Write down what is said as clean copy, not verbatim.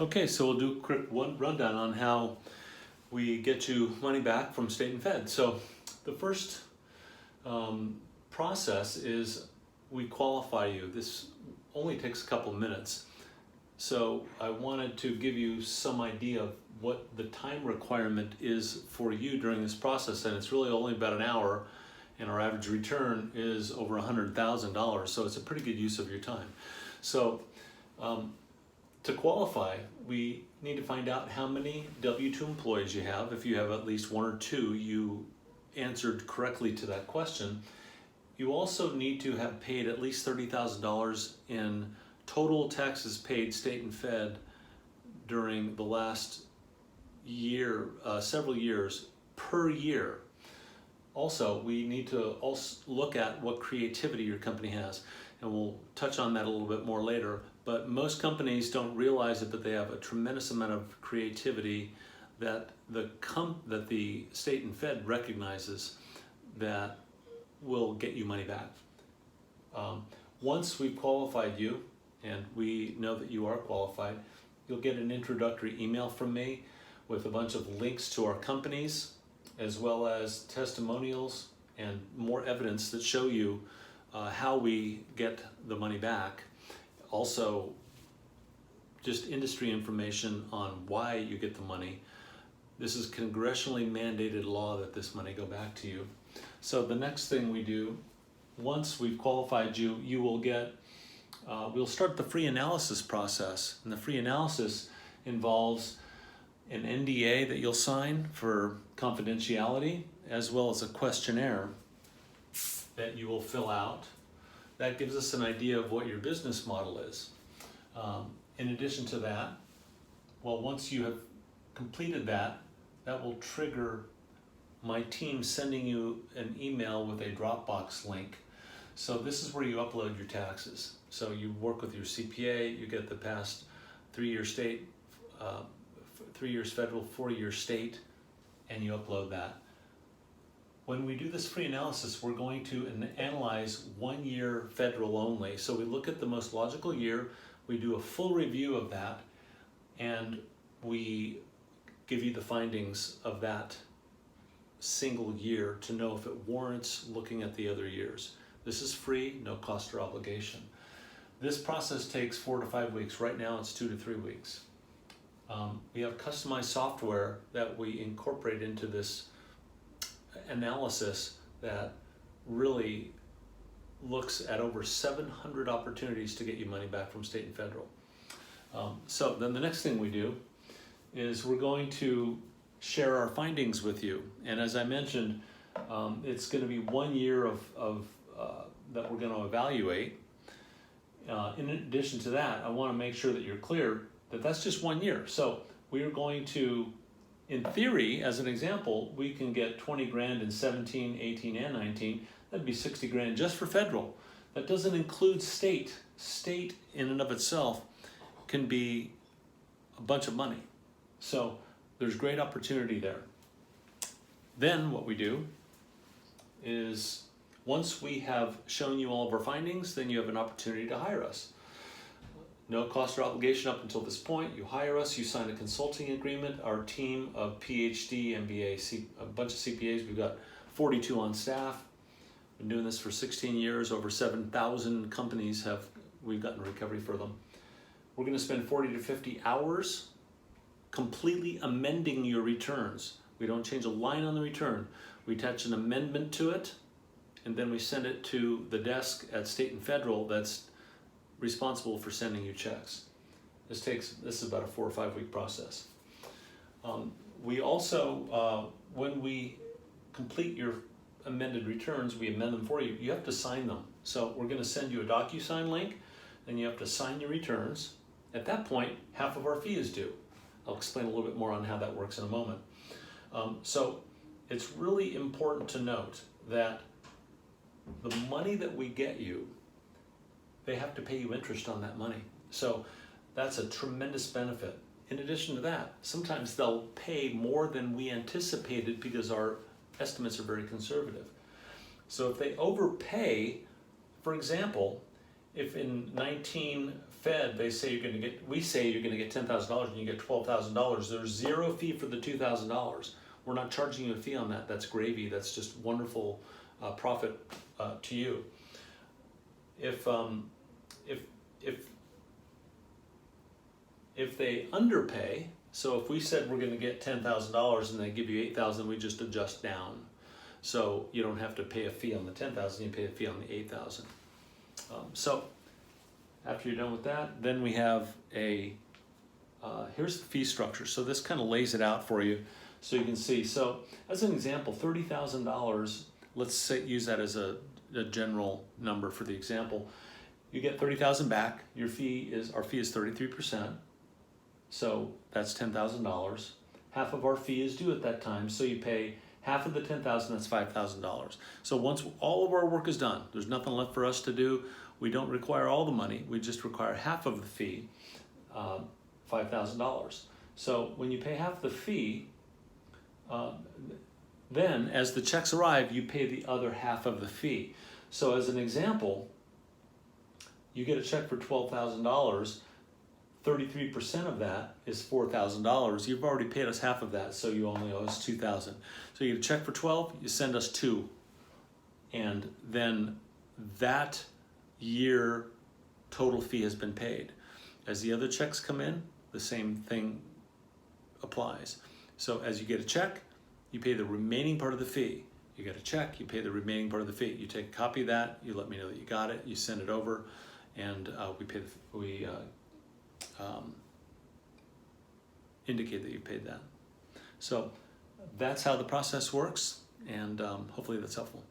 Okay, so we'll do a quick rundown on how we get you money back from state and fed. So the first process is we qualify you. This only takes a couple of minutes. So I wanted to give you some idea of what the time requirement is for you during this process, and it's really only about an hour, and our average return is over $100,000, so it's a pretty good use of your time. So to qualify, we need to find out how many W-2 employees you have. If you have at least one or two, you answered correctly to that question. You also need to have paid at least $30,000 in total taxes paid, state and fed, during the last year, several years per year. Also, we need to also look at what creativity your company has, and we'll touch on that a little bit more later. But most companies don't realize it, but they have a tremendous amount of creativity that the state and fed recognizes that will get you money back. Once we've qualified you, and we know that you are qualified, you'll get an introductory email from me with a bunch of links to our companies, as well as testimonials and more evidence that show you how we get the money back. Also, just industry information on why you get the money. This is congressionally mandated law that this money go back to you. So the next thing we do, once we've qualified you, you will get, we'll start the free analysis process. And the free analysis involves an NDA that you'll sign for confidentiality, as well as a questionnaire that you will fill out. That gives us an idea of what your business model is. In addition to that, well, once you have completed that, that will trigger my team sending you an email with a Dropbox link. So this is where you upload your taxes. So you work with your CPA, you get the past 3-year state, 3 years federal, 4-year state, and you upload that. When we do this free analysis, we're going to analyze 1 year federal only. So we look at the most logical year, we do a full review of that, and we give you the findings of that single year to know if it warrants looking at the other years. This is free, no cost or obligation. This process takes 4 to 5 weeks. Right now it's 2 to 3 weeks. We have customized software that we incorporate into this analysis that really looks at over 700 opportunities to get you money back from state and federal. So then the next thing we do is we're going to share our findings with you. And as I mentioned, it's going to be 1 year of that we're going to evaluate. In addition to that, I want to make sure that you're clear that that's just 1 year. So we are going to, in theory, as an example, we can get 20 grand in 17, 18, and 19. That'd be 60 grand just for federal. That doesn't include state. State in and of itself can be a bunch of money. So there's great opportunity there. Then what we do is, once we have shown you all of our findings, then you have an opportunity to hire us. No cost or obligation up until this point. You hire us, you sign a consulting agreement. Our team of PhD, MBA, a bunch of CPAs, we've got 42 on staff. Been doing this for 16 years, over 7,000 companies we've gotten recovery for them. We're gonna spend 40 to 50 hours completely amending your returns. We don't change a line on the return. We attach an amendment to it, and then we send it to the desk at state and federal that's responsible for sending you checks. This is about a 4 or 5 week process. We also, when we complete your amended returns, we amend them for you. You have to sign them. So we're gonna send you a DocuSign link, and you have to sign your returns. At that point, half of our fee is due. I'll explain a little bit more on how that works in a moment. So it's really important to note that the money that we get you, they have to pay you interest on that money. So that's a tremendous benefit. In addition to that, sometimes they'll pay more than we anticipated because our estimates are very conservative. So if they overpay, for example, if in 19 Fed they say you're going to get, we say you're going to get $10,000 and you get $12,000, there's zero fee for the $2,000. We're not charging you a fee on that. That's gravy. That's just wonderful profit to you. If they underpay, so if we said we're going to get $10,000 and they give you $8,000, we just adjust down. So you don't have to pay a fee on the $10,000, you pay a fee on the $8,000. So after you're done with that, then we have a, here's the fee structure. So this kind of lays it out for you so you can see. So as an example, $30,000, let's say, use that as a general number for the example. You get $30,000 back. Our fee is 33%. So that's $10,000. Half of our fee is due at that time. So you pay half of the $10,000, that's $5,000. So once all of our work is done, there's nothing left for us to do. We don't require all the money. We just require half of the fee, $5,000. So when you pay half the fee, then as the checks arrive, you pay the other half of the fee. So as an example, you get a check for $12,000, 33% of that is $4,000. You've already paid us half of that, so you only owe us $2,000. So you get a check for 12, you send us 2. And then that year total fee has been paid. As the other checks come in, the same thing applies. So as you get a check, you pay the remaining part of the fee. You get a check, you pay the remaining part of the fee. You take a copy of that, you let me know that you got it, you send it over, and we indicate that you paid that. So that's how the process works, and hopefully that's helpful.